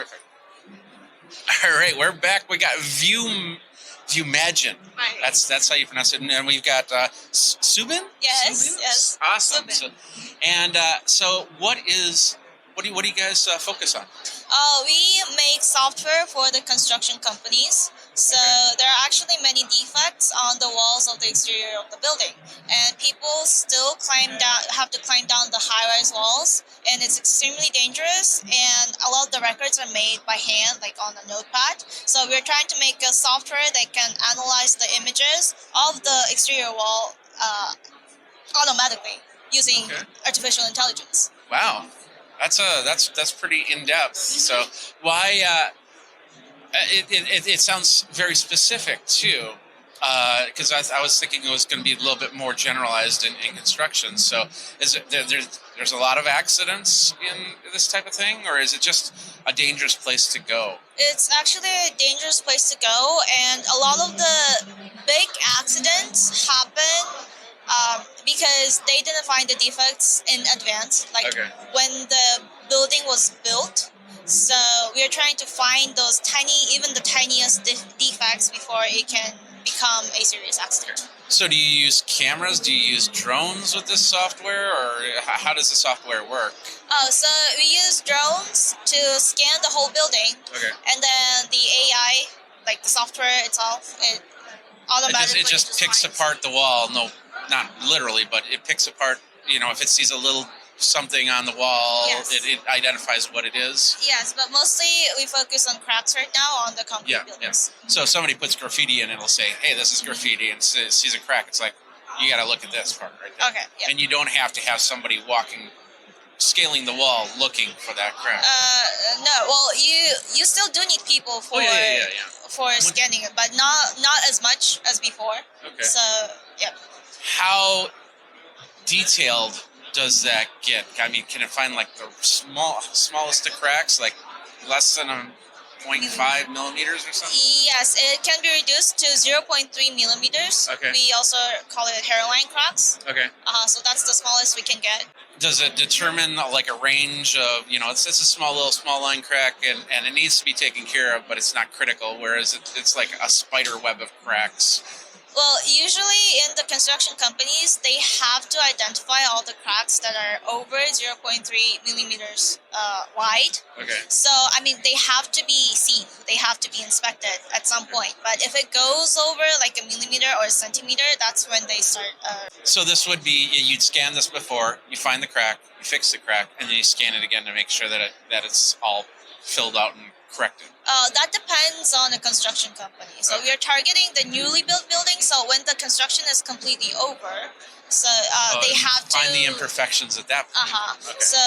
Perfect. All right, we're back. We got ViewMagine. Right. That's how you pronounce it. And we've got Subin. Yes, yes. Awesome. So what do you guys focus on? We make software for the construction companies. So there are actually many defects on the walls of the exterior of the building, and people still have to climb down the high-rise walls, and it's extremely dangerous. And a lot of the records are made by hand, like on a notepad. So we're trying to make a software that can analyze the images of the exterior wall automatically using artificial intelligence. Wow. That's pretty in depth. So why? It sounds very specific too, because I was thinking it was going to be a little bit more generalized in construction. So is it there's a lot of accidents in this type of thing, or is it just a dangerous place to go? It's actually a dangerous place to go, and a lot of the big accidents happen because they didn't find the defects in advance, like when the building was built. So we are trying to find those even the tiniest defects before it can become a serious accident. So do you use cameras? Do you use drones with this software, or how does the software work? So we use drones to scan the whole building, and then the AI, like the software itself, it automatically it just picks apart the wall. No, not literally, but it picks apart. If it sees a little something on the wall, it identifies what it is. Yes, but mostly we focus on cracks right now on the concrete buildings. So if somebody puts graffiti in, it'll say, "Hey, this is graffiti," and sees a crack. It's like, you got to look at this part right there. Okay. Yeah. And you don't have to have somebody scaling the wall looking for that crack. No. Well, you still do need people for for scanning it, but not as much as before. Okay. So yeah. How detailed does that get? I mean, can it find like the smallest of cracks, like less than 0.5 millimeters or something? Yes, it can be reduced to 0.3 millimeters. Okay. We also call it hairline cracks. Okay. So that's the smallest we can get. Does it determine like a range of, it's a small line crack and it needs to be taken care of, but it's not critical, whereas it's like a spider web of cracks? Well, usually in the construction companies, they have to identify all the cracks that are over 0.3 millimeters wide. Okay. So, they have to be seen. They have to be inspected at some point. But if it goes over like a millimeter or a centimeter, that's when they start. So this would be, you'd scan this before, you find the crack, you fix the crack, and then you scan it again to make sure that it's all filled out and corrected. That depends on the construction company. So we are targeting the newly built building. So when the construction is completely over, they have to find the imperfections at that point. Okay. So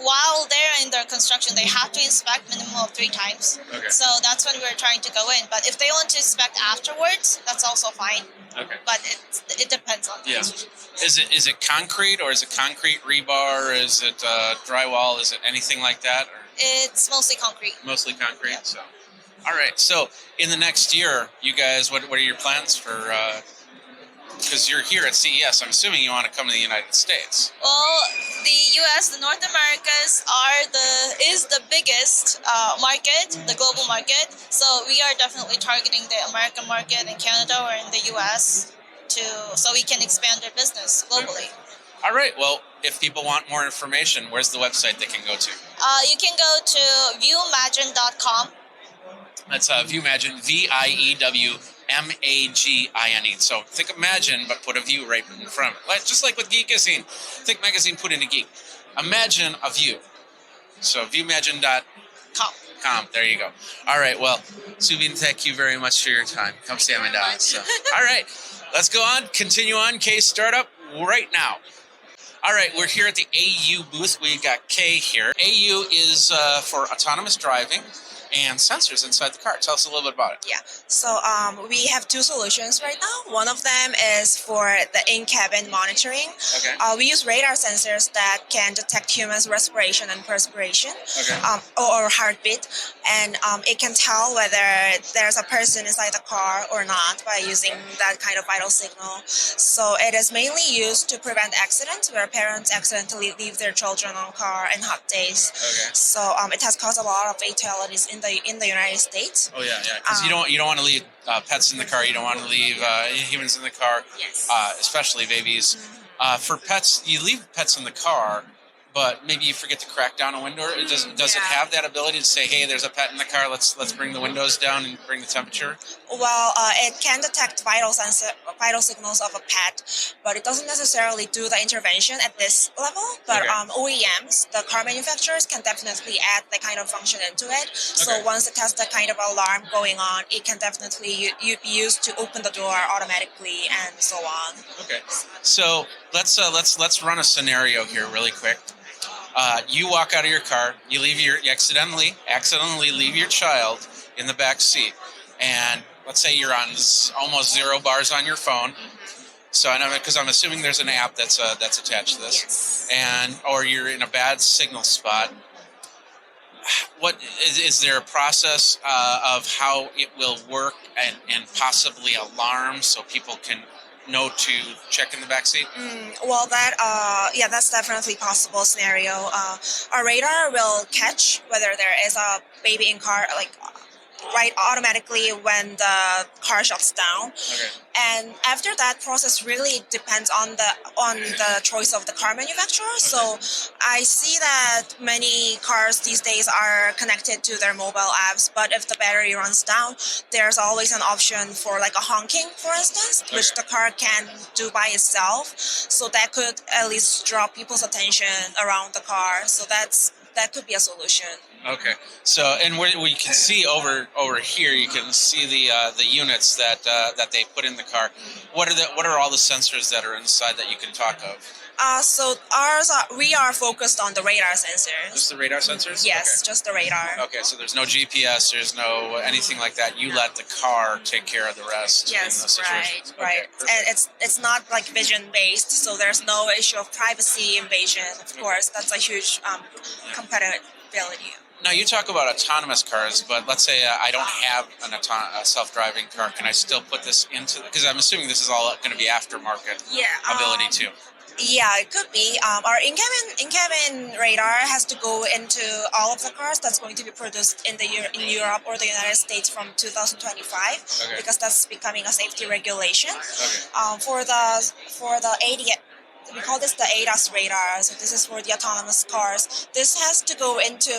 while they're in their construction, they have to inspect minimum of 3 times. Okay. So that's when we're trying to go in. But if they want to inspect afterwards, that's also fine. Okay. But it depends on the construction. Is it concrete, or is it concrete rebar? Is it drywall? Is it anything like that? Or? It's mostly concrete. Mostly concrete. So, all right. So in the next year, you guys, what are your plans for? Because you're here at CES, I'm assuming you want to come to the United States. Well, the U.S., the North Americas is the biggest market, the global market. So we are definitely targeting the American market in Canada or in the U.S. so we can expand our business globally. All right. Well, if people want more information, where's the website they can go to? You can go to viewmagine.com. That's ViewMagine, ViewMagine. So think of Magine, but put a view right in front of it. Just like with Geekazine. Think magazine, put in a geek. Imagine a view. So viewmagine.com. There you go. All right. Well, Subin, thank you very much for your time. Come stay on my dad. So, all right. Let's go on. Continue on K-Startup right now. All right, we're here at the AU booth. We got K here. AU is for autonomous driving, and sensors inside the car. Tell us a little bit about it. Yeah. So we have two solutions right now. One of them is for the in-cabin monitoring. Okay. We use radar sensors that can detect humans' respiration and perspiration, Okay. or heartbeat, and it can tell whether there's a person inside the car or not by using that kind of vital signal. So it is mainly used to prevent accidents where parents accidentally leave their children on car in hot days. Okay. So it has caused a lot of fatalities in the United States. Oh yeah. Because you don't want to leave pets in the car. You don't want to leave humans in the car. Yes. Especially babies. For pets, you leave pets in the car, but maybe you forget to crack down a window. Does it have that ability to say, "Hey, there's a pet in the car. Let's bring the windows down and bring the temperature"? Well, it can detect vital signals of a pet, but it doesn't necessarily do the intervention at this level. But Okay. OEMs, the car manufacturers, can definitely add that kind of function into it. So Okay. once it has that kind of alarm going on, it can definitely be used to open the door automatically and so on. Okay. So let's run a scenario here really quick. You walk out of your car. You accidentally leave your child in the back seat, and let's say you're on almost 0 bars on your phone. So I know because I'm assuming there's an app that's attached to this, Yes. or you're in a bad signal spot. What is there a process of how it will work and possibly alarm so people can know to check in the back seat? Well, that's definitely possible scenario. Our radar will catch whether there is a baby in car, right automatically when the car shuts down. Okay. And after that process really depends on the choice of the car manufacturer. So I see that many cars these days are connected to their mobile apps, but if the battery runs down, there's always an option for like a honking, for instance, which the car can do by itself. So that could at least draw people's attention around the car. So that could be a solution. Okay. So, and we can see over here, you can see the units that they put in the car. What are all the sensors that are inside that you can talk of? So we are focused on the radar sensors. Just the radar sensors? Yes, just the radar. Okay, so there's no GPS, there's no anything like that. You let the car take care of the rest. Yes, in those situations. right. Okay, And it's not like vision based, so there's no issue of privacy invasion. Of course, that's a huge compatibility. Now you talk about autonomous cars, but let's say I don't have a self-driving car. Can I still put this into? Because I'm assuming this is all going to be aftermarket ability too. Yeah, it could be. Our in-cabin radar has to go into all of the cars that's going to be produced in Europe or the United States from 2025, because that's becoming a safety regulation. Okay. For the AD, we call this the ADAS radar. So this is for the autonomous cars. This has to go into.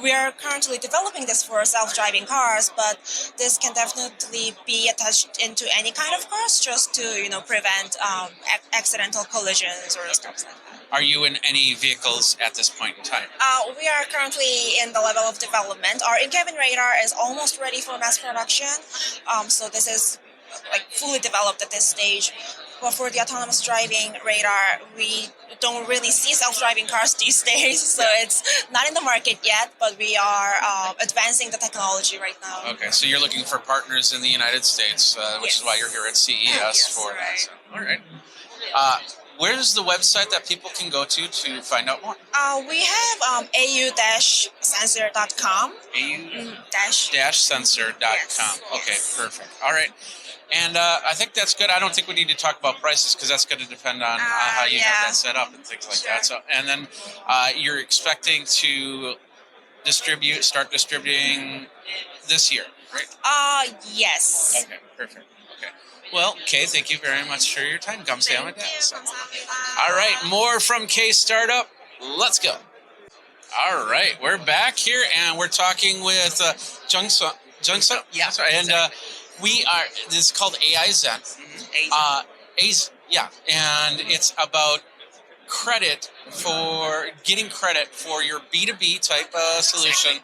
We are currently developing this for self-driving cars, but this can definitely be attached into any kind of cars just to prevent accidental collisions or stuff like that. Are you in any vehicles at this point in time? We are currently in the level of development. Our in-cabin radar is almost ready for mass production, so this is fully developed at this stage. But for the autonomous driving radar, we don't really see self-driving cars these days, so it's not in the market yet, but we are advancing the technology right now. Okay, so you're looking for partners in the United States, which is why you're here at CES for that. So, all right. Where's the website that people can go to find out more? We have au-sensor.com. au-sensor.com. Yes. Okay, perfect. All right. And I think that's good. I don't think we need to talk about prices because that's going to depend on how you have that set up and things like that. So, and then you're expecting to start distributing this year, right? Yes. Okay, perfect. Okay. Well, Kay, thank you very much for your time. 감사합니다. All right, more from K-Startup. Let's go. All right, we're back here and we're talking with Jungsu. Yeah. Sorry, and this is called AIZen. And it's about getting credit for your B2B type solution.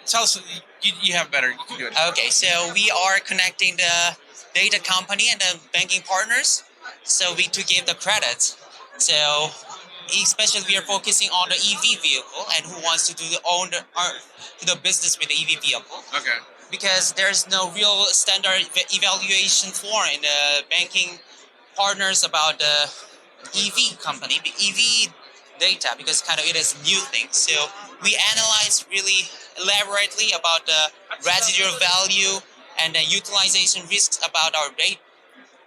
Tell us, you have better, you can do it. Okay, so we are connecting the data company and the banking partners, so to give the credits. So especially we are focusing on the EV vehicle and who wants to do the business with the EV vehicle. Okay. Because there's no real standard evaluation form in the banking partners about the EV company, the EV data, because kind of it is new thing. So we analyze really elaborately about the residual value and the utilization risks about our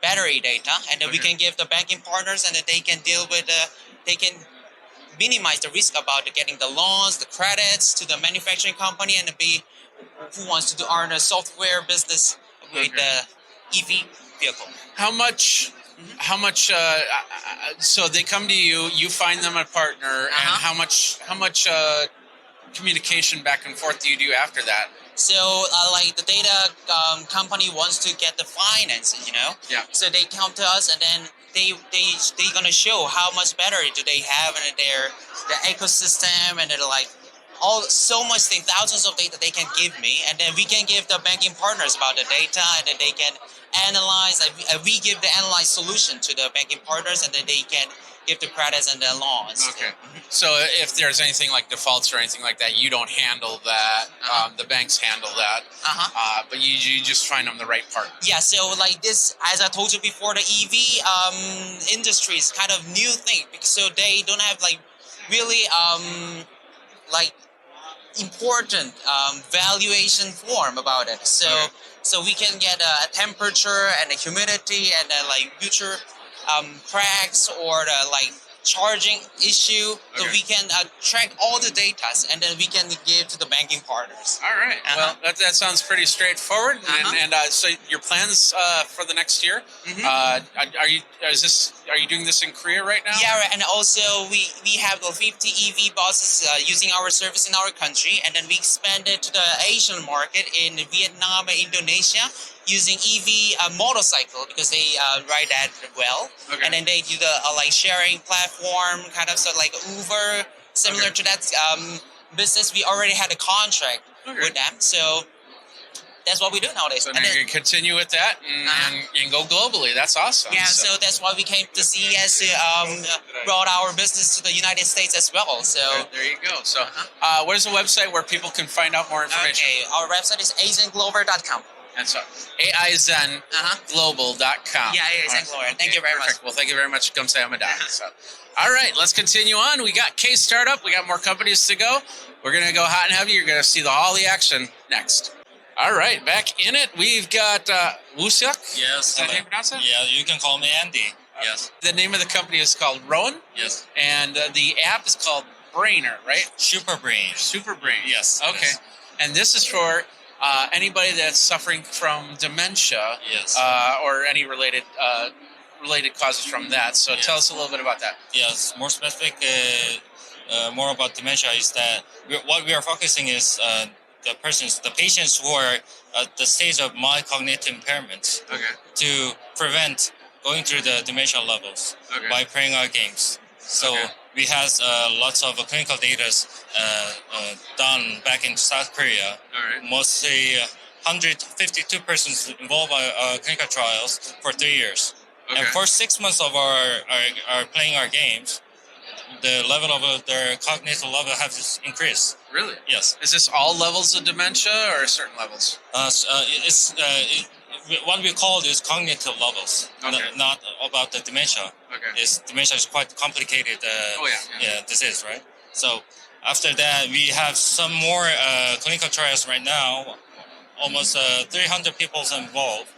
battery data, and then we can give the banking partners, and then they can deal with they can minimize the risk about getting the loans, the credits to the manufacturing company, and be who wants to earn a software business with the EV vehicle. How much? How much? So they come to you. You find them a partner, and how much? Communication back and forth do you do after that? So, like the data company wants to get the finance, Yeah. So they come to us, and then they gonna show how much battery do they have in the ecosystem, and they're like so much things, thousands of data they can give me, and then we can give the banking partners about the data, and then they can analyze. We give the analyzed solution to the banking partners, and then they can give the credits and the loans. Okay. So if there's anything like defaults or anything like that, you don't handle that. The banks handle that. But you just find them the right partner. Yeah. So like this, as I told you before, the EV industry is kind of new thing, so they don't have like really like important valuation form about it. So we can get a temperature and a humidity and like future cracks or the like charging issue. So we can track all the data, and then we can give to the banking partners. All right. Well, that sounds pretty straightforward. And so your plans for the next year? Are you doing this in Korea right now? Yeah, right. And also we have the 50 EV buses using our service in our country, and then we expanded to the Asian market in Vietnam and Indonesia using EV motorcycle, because they ride that well. And then they do the like sharing platform kind of, so like Uber, similar to that business. We already had a contract with them, so that's what we do nowadays. So now you can continue with that and go globally. That's awesome. Yeah, so that's why we came to CES to brought our business to the United States as well. So there you go. So what is the website where people can find out more information? Okay, our website is AIZenGlover.com. And so AIZenGlobal.com. Yeah, AIZen Global. Thank you very much. Well, thank you very much. Come say I'm a doctor. So, all right, let's continue on. We got K-Startup. We got more companies to go. We're going to go hot and heavy. You're going to see all the action next. All right, back in it. We've got Woo-Seok. Yes. Is that how you pronounce it? Yeah, you can call me Andy. Yes. The name of the company is called ROWAN. Yes. And the app is called Brainer, right? Super Brain. Super Brain. Yes. Okay. Yes. And this is for anybody that's suffering from dementia, Yes. or any related causes from that. So tell us a little bit about that. Yes. More specific, more about dementia is that what we are focusing is the patients who are at the stage of mild cognitive impairment, to prevent going through the dementia levels by playing our games. So we have lots of clinical data done back in South Korea. Mostly 152 persons involved in clinical trials for 3 years. And for 6 months of our playing our games, the level of their cognitive level has increased. Really? Yes. Is this all levels of dementia or certain levels? What we call is cognitive levels, not about the dementia. Dementia is quite complicated disease, right? So after that, we have some more clinical trials right now, almost 300 people involved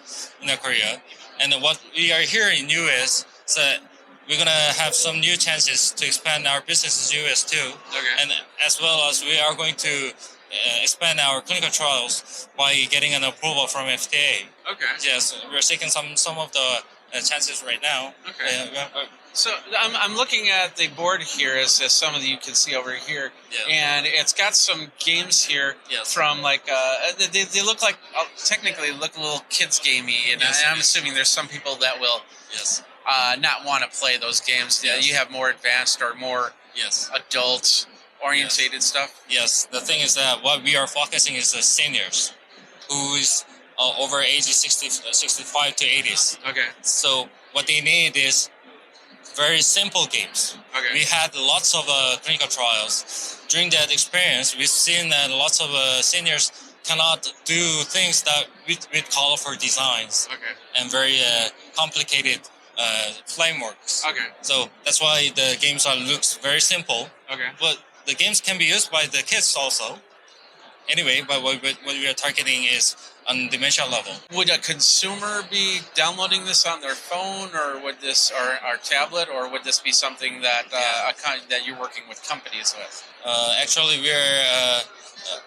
in Korea. And what we are hearing in US is that we're going to have some new chances to expand our business in US too. And as well as we are going to expand our clinical trials by getting an approval from FDA. Yes, we're taking some of the chances right now. So I'm looking at the board here, as some of you can see over here, and it's got some games here from like they look like technically look a little kids gamey, and I'm assuming there's some people that will not want to play those games. You have more advanced or more adult orientated stuff. Yes, the thing is that what we are focusing is the seniors, who is over ages 65 to 80s. Okay. So what they need is very simple games. Okay. We had lots of clinical trials. During that experience, we've seen that lots of seniors cannot do things that with colorful designs Okay. and very complicated frameworks. Okay. So that's why the games looks very simple. Okay. But the games can be used by the kids also. Anyway, but what we are targeting is on dementia level. Would a consumer be downloading this on their phone, or would this, or tablet, or would this be something that that you're working with companies with? Actually, we're a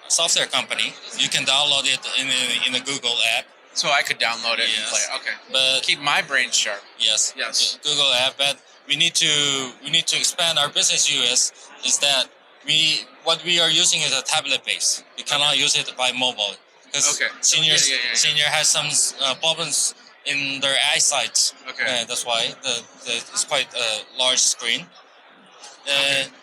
software company. You can download it in a Google app. So I could download it and Yes. play it. Okay. But Keep my brain sharp. yes, Yes. Google app. But we need to expand our business use. Is that what we are using is a tablet base. We cannot use it by mobile because Okay. seniors Yeah. senior has some problems in their eyesight. Okay. That's why it's quite a large screen.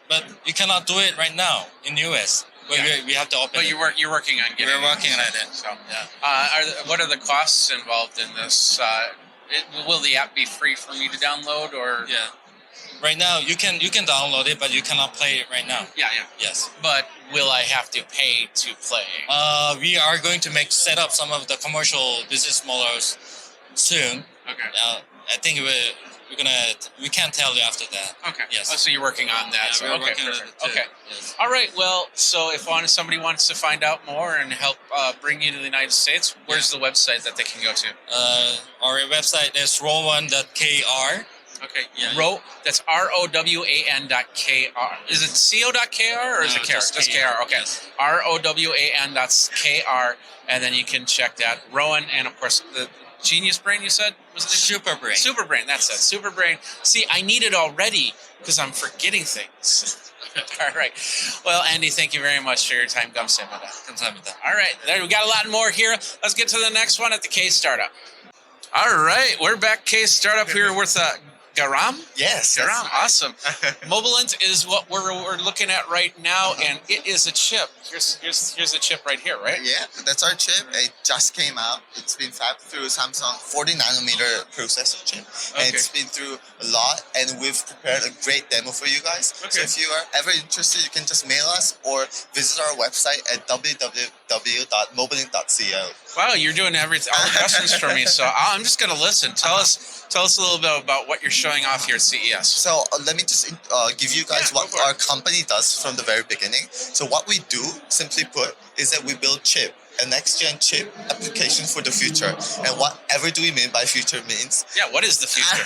But you cannot do it right now in US. But Yeah. we have to open But it. you're working on getting. We're working on it. So, Yeah. what are the costs involved in this? Will the app be free for me to download, or? Yeah. Right now you can download it, but you cannot play it right now. Yeah. Yes. But will I have to pay to play? We are going to set up some of the commercial business models soon. Okay. I think we can't tell you after that. Okay. Yes. Oh, so you're working on that. Yeah, so, we're okay. working on Perfect. it too. Okay. Yes. All right. Well, so if somebody wants to find out more and help bring you to the United States, where's the website that they can go to? Our website is rowan.kr. Okay. Yeah. That's ROWAN.KR. Is it CO.KR or is it KR? Just KR. Okay. Yes. ROWAN.KR, and then you can check that. Rowan, and of course the Genius Brain. You said was it Super brain. Super Brain. That's it. Super Brain. See, I need it already because I'm forgetting things. All right. Well, Andy, thank you very much for your time. 감사합니다. 감사합니다. All right. There, we got a lot more here. Let's get to the next one at the K-Startup. All right. We're back K-Startup here with Garam. Yes. Garam, awesome. Mobilint is what we're looking at right now, and it is a chip. Here's a chip right here, right? Yeah, that's our chip. It just came out. It's been fabbed through Samsung 40 nanometer processor chip. Okay. And it's been through a lot, and we've prepared a great demo for you guys. Okay. So if you are ever interested, you can just mail us or visit our website at www.mobilint.co. Wow, you're doing all the questions for me, so I'm just going to listen. Tell us a little bit about what you're showing off here at CES. So let me just give you guys what our company does from the very beginning. So what we do, simply put, is that we build chip, a next-gen chip application for the future. And whatever do we mean by future means? Yeah, what is the future?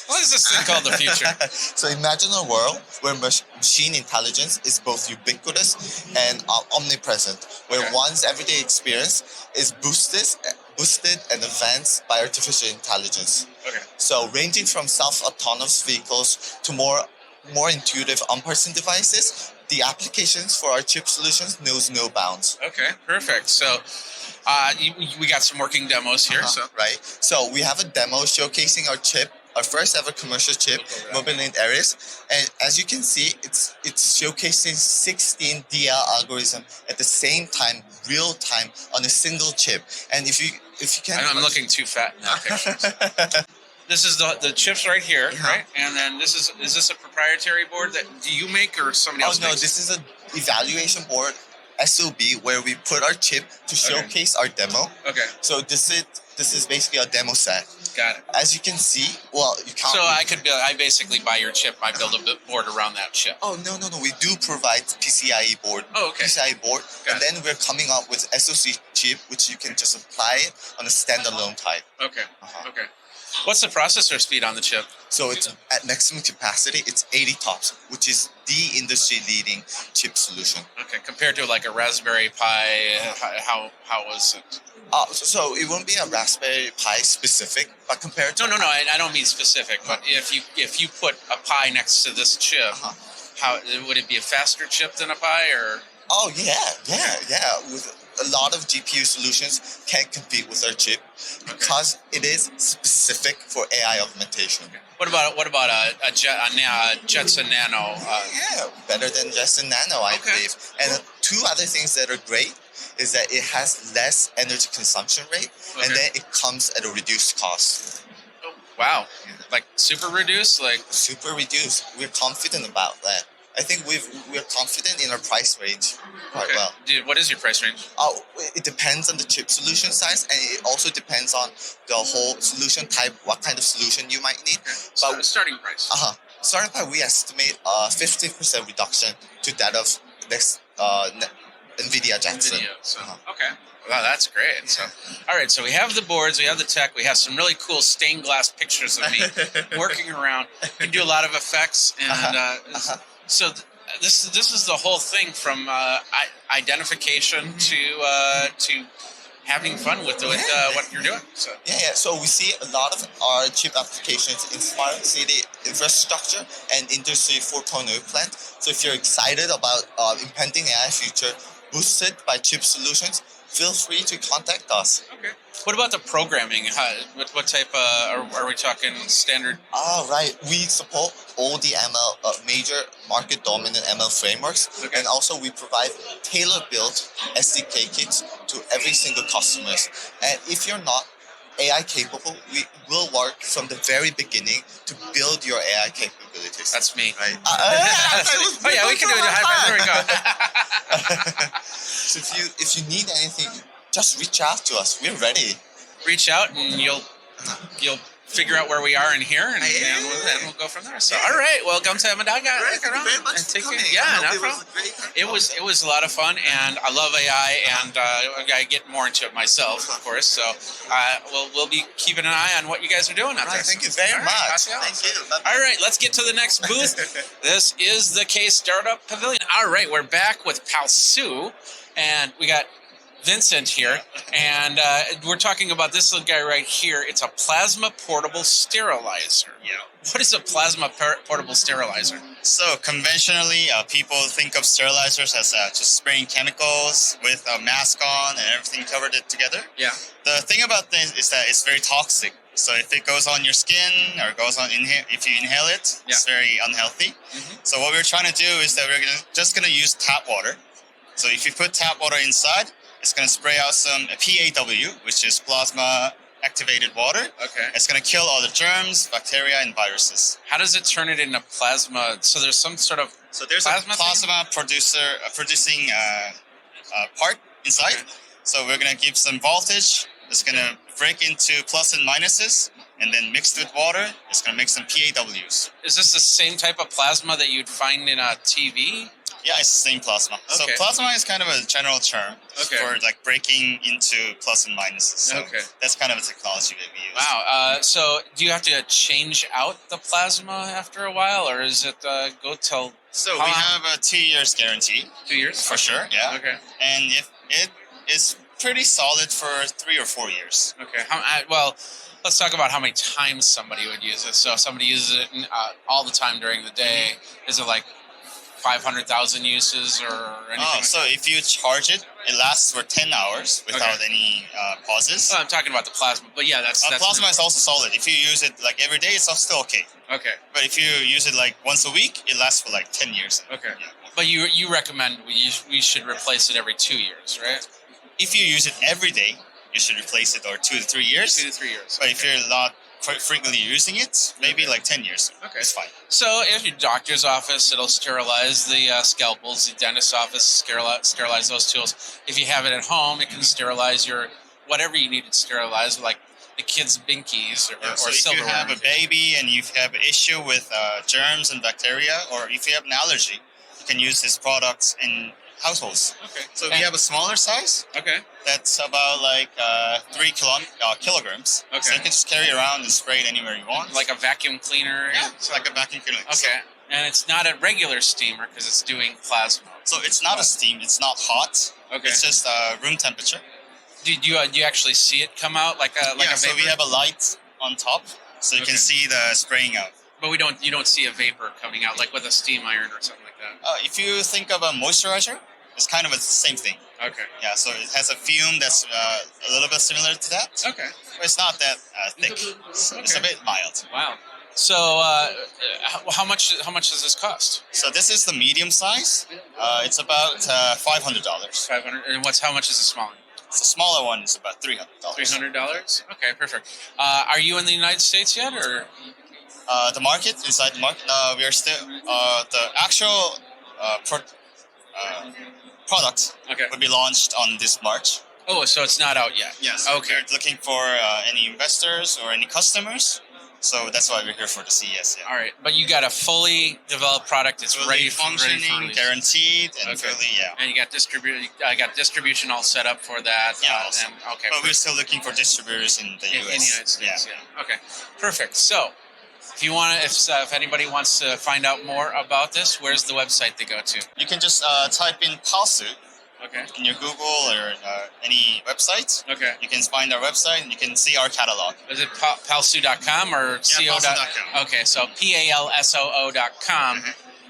What is this thing called the future? So imagine a world where machine intelligence is both ubiquitous and omnipresent, where Okay. one's everyday experience is boosted and advanced by artificial intelligence. Okay. So ranging from self-autonomous vehicles to more intuitive on-person devices, the applications for our chip solutions knows no bounds. Okay, perfect. So we got some working demos here. So Right? So we have a demo showcasing our chip, our first ever commercial chip, Mobilint Aries. And as you can see, it's showcasing 16 DL algorithm at the same time, real time, on a single chip. And if you can, I'm looking too fat in that picture. This is the chips right here, right? And then is this a proprietary board that do you make or somebody Oh else no, makes? this is an evaluation board, SOB, where we put our chip to showcase our demo. Okay, So this is basically a demo set. got it. As you can see, well, you can't. So I basically buy your chip. I build a board around that chip. Oh no! We do provide PCIe board. Oh, okay. PCIe board, Got and then we're coming up with SoC chip, which you can just apply it on a standalone type. Okay, Uh-huh. okay. What's the processor speed on the chip? So it's at maximum capacity. It's 80 TOPS, which is the industry-leading chip solution. Okay, compared to like a Raspberry Pi, how was it? So it won't be a Raspberry Pi specific, but compared to No. I don't mean specific, but if you put a Pi next to this chip, how would it be a faster chip than a Pi or? Oh yeah. With a lot of GPU solutions can't compete with our chip because it is specific for AI augmentation. What about a Jetson Nano? Yeah, better than Jetson Nano, I Okay. believe. And two other things that are great is that it has less energy consumption rate, and Okay. then it comes at a reduced cost. Wow. Like super reduced? Like Super reduced. We're confident about that. I think we're confident in our price range quite well. Dude, what is your price range? It depends on the chip solution size, and it also depends on the whole solution type, what kind of solution you might need. But starting price. Starting price, we estimate 50% reduction to that of next NVIDIA Jetson. So, okay. Wow, that's great. So, all right. So we have the boards, we have the tech, we have some really cool stained glass pictures of me working around. You can do a lot of effects, and so this is the whole thing from identification to having fun with what you're doing. So So we see a lot of our chip applications in smart city infrastructure and Industry 4.0 plant. So if you're excited about impending AI future boosted by chip solutions, feel free to contact us. Okay. What about the programming? What type are we talking standard? Right. We support all the ML major market dominant ML frameworks, and also we provide tailor-built SDK kits to every single customers. And if you're not AI capable, we will work from the very beginning to build your AI capabilities. That's me. Right. Oh yeah, we can do it. There we go. So if you need anything, just reach out to us. We're ready. Reach out and you'll figure out where we are in here, and we'll go from there. So, all right, well, come to Amadaga. Thank you very much for coming. Yeah, no it problem. was It was a lot of fun, and I love AI, and I get more into it myself, of course. So, we'll be keeping an eye on what you guys are doing out there. Thank you very much. Thank you. All right, let's get to the next booth. This is the K-Startup Pavilion. All right, we're back with PALSOO, and we got Vincent here, and we're talking about this little guy right here. It's a plasma portable sterilizer. Yeah. What is a plasma portable sterilizer? So conventionally, people think of sterilizers as just spraying chemicals with a mask on and everything covered it together. Yeah. The thing about this is that it's very toxic. So if it goes on your skin or goes on if you inhale it, it's very unhealthy. Mm-hmm. So what we're trying to do is that we're just gonna use tap water. So if you put tap water inside, it's going to spray out some PAW, which is plasma activated water. Okay. It's going to kill all the germs, bacteria, and viruses. How does it turn it into plasma? So there's some sort of there's a plasma producing part inside. Okay. So we're going to give some voltage. It's going to break into plus and minuses, and then mixed with water, it's going to make some PAWs. Is this the same type of plasma that you'd find in a TV? Yeah, it's the same plasma. Okay. So plasma is kind of a general term for like breaking into plus and minuses. So that's kind of a technology that we use. Wow. So do you have to change out the plasma after a while, or is it go till? So we have a 2 years guarantee. 2 years? For sure, yeah. Okay. And if it is pretty solid for 3 or 4 years. Okay. Well, let's talk about how many times somebody would use it. So if somebody uses it all the time during the day, is it like 500,000 uses or anything? So if you charge it, it lasts for 10 hours without any pauses. Well, I'm talking about the plasma, but yeah, that's plasma is also solid. If you use it like every day, it's still okay. Okay. But if you use it like once a week, it lasts for like 10 years. Okay. Yeah. But you recommend we should replace it every 2 years, right? If you use it every day, you should replace it or 2 to 3 years. 2 to 3 years. But if you're not quite frequently using it, maybe like 10 years. Okay. It's fine. So if your doctor's office, it'll sterilize the scalpels. The dentist's office, sterilize those tools. If you have it at home, it can sterilize your whatever you need to sterilize, like the kids' binkies or so silverware. If you have a baby and you have an issue with germs and bacteria, or if you have an allergy, you can use this product in households. Okay. So we have a smaller size. Okay. That's about like 3 kilograms. Okay. So you can just carry it around and spray it anywhere you want. Like a vacuum cleaner. Yeah, it's like a vacuum cleaner. Okay. And it's not a regular steamer because it's doing plasma. So it's not a steam. It's not hot. Okay. It's just room temperature. Do you actually see it come out like a vapor? So we have a light on top, so you can see the spraying out. But you don't see a vapor coming out like with a steam iron or something like that. If you think of a moisturizer, it's kind of the same thing. Okay. Yeah, so it has a fume that's a little bit similar to that. Okay. But it's not that thick. So it's a bit mild. Wow. So how much does this cost? So this is the medium size. It's about $500. $500. And how much is the small one? The smaller one is about $300. $300. Okay, perfect. Are you in the United States yet, or? The market, inside the market, we are still the actual product Okay. will be launched on this March. Oh, so it's not out yet. Yes. Okay. We're looking for any investors or any customers. So that's why we're here for the CES. Yeah. All right, but you got a fully developed product. It's Fully ready functioning, for release. guaranteed, and Okay. fully, yeah. And you got distribution all set up for that. Yeah, also. Okay. But we're still looking for distributors in the in US. the United States. Yeah. Yeah. Okay. Perfect. So, if you want, if anybody wants to find out more about this, where's the website they go to? You can just type in PALSOO Okay. in your Google or any website. Okay. You can find our website and you can see our catalog. Is it palsoo.com or co? palsoo.com. Okay, so palsoo.com,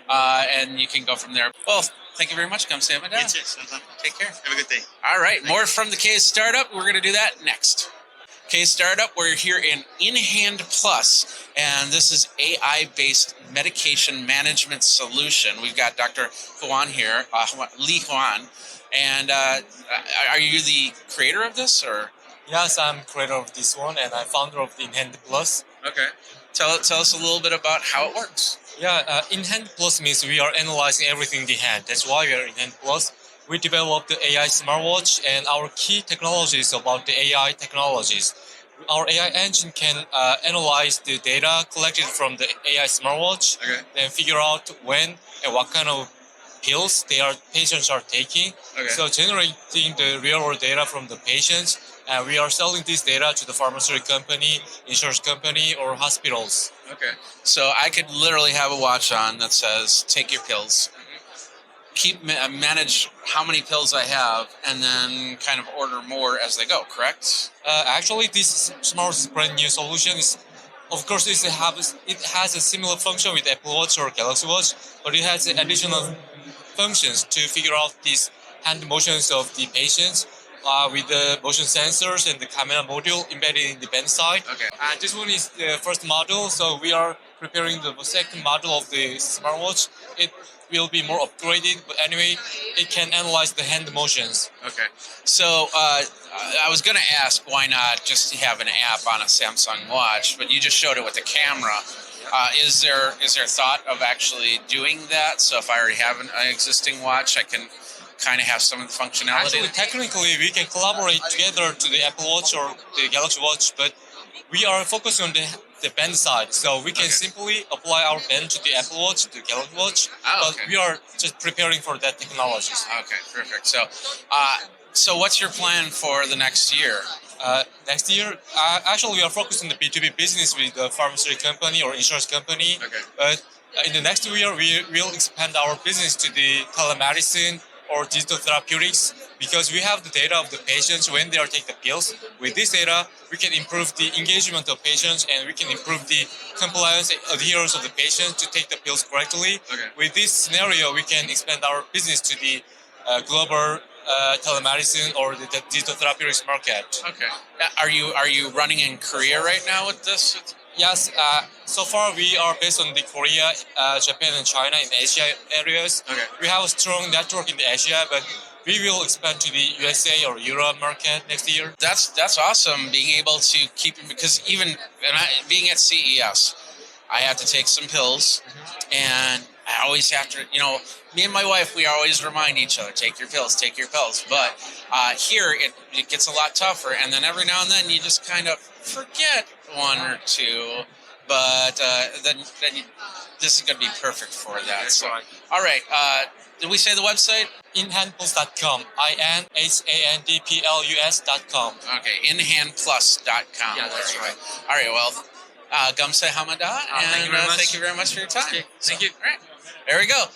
and you can go from there. Well, thank you very much. Come say my dad. Take care. Have a good day. All right, more from the K-Startup. We're going to do that next. K-Startup, we're here in HandPlus, and this is AI-based medication management solution. We've got Dr. Huan here, Li Huan, and are you the creator of this, or? Yes, I'm creator of this one, and I'm founder of the HandPlus. Okay. Tell us a little bit about how it works. Yeah, HandPlus means we are analyzing everything in the hand. That's why we are in HandPlus. We developed the AI smartwatch, and our key technology is about the AI technologies. Our AI engine can analyze the data collected from the AI smartwatch, then figure out when and what kind of pills patients are taking. Okay. So generating the real-world data from the patients, and we are selling this data to the pharmaceutical company, insurance company, or hospitals. Okay. So I could literally have a watch on that says, take your pills, manage how many pills I have, and then kind of order more as they go, correct? Actually, this smart brand new solution is, of course, it has a similar function with Apple Watch or Galaxy Watch, but it has additional functions to figure out these hand motions of the patients with the motion sensors and the camera module embedded in the band side. Okay. And this one is the first model, so we are preparing the second model of the smartwatch. It will be more upgraded, but anyway, it can analyze the hand motions. Okay. So I was going to ask, why not just have an app on a Samsung watch, but you just showed it with the camera. Is there thought of actually doing that? So if I already have an existing watch, I can kind of have some of the functionality? Actually, technically, we can collaborate together to the Apple Watch or the Galaxy Watch, but we are focused on the band side. So we can simply apply our band to the Apple Watch, the Galaxy Watch, but we are just preparing for that technology. Okay, perfect. So what's your plan for the next year? Next year, actually, we are focused on the B2B business with the pharmaceutical company or insurance company. Okay. But in the next year, we will expand our business to the telemedicine or digital therapeutics, because we have the data of the patients when they are taking the pills. With this data, we can improve the engagement of patients, and we can improve the compliance and adherence of the patients to take the pills correctly. Okay. With this scenario, we can expand our business to the global telemedicine or the digital therapeutics market. Okay. Are you running in Korea right now with this? Yes, so far we are based on the Korea, Japan, and China in Asia areas. Okay. We have a strong network in Asia, but we will expand to the USA or Europe market next year. That's awesome, being able to keep, because even being at CES, I have to take some pills, and I always have to, me and my wife, we always remind each other, take your pills. But here, it gets a lot tougher, and then every now and then you just kind of forget one or two, but then this is going to be perfect for that. So, all right, did we say the website? InHandPlus.com, InHandPlus.com. Okay, InHandPlus.com. Yeah, that's right. All right, well, Gamse Hamada, and thank you very much. thank you very much for your time. Okay, thank you. All right, there we go.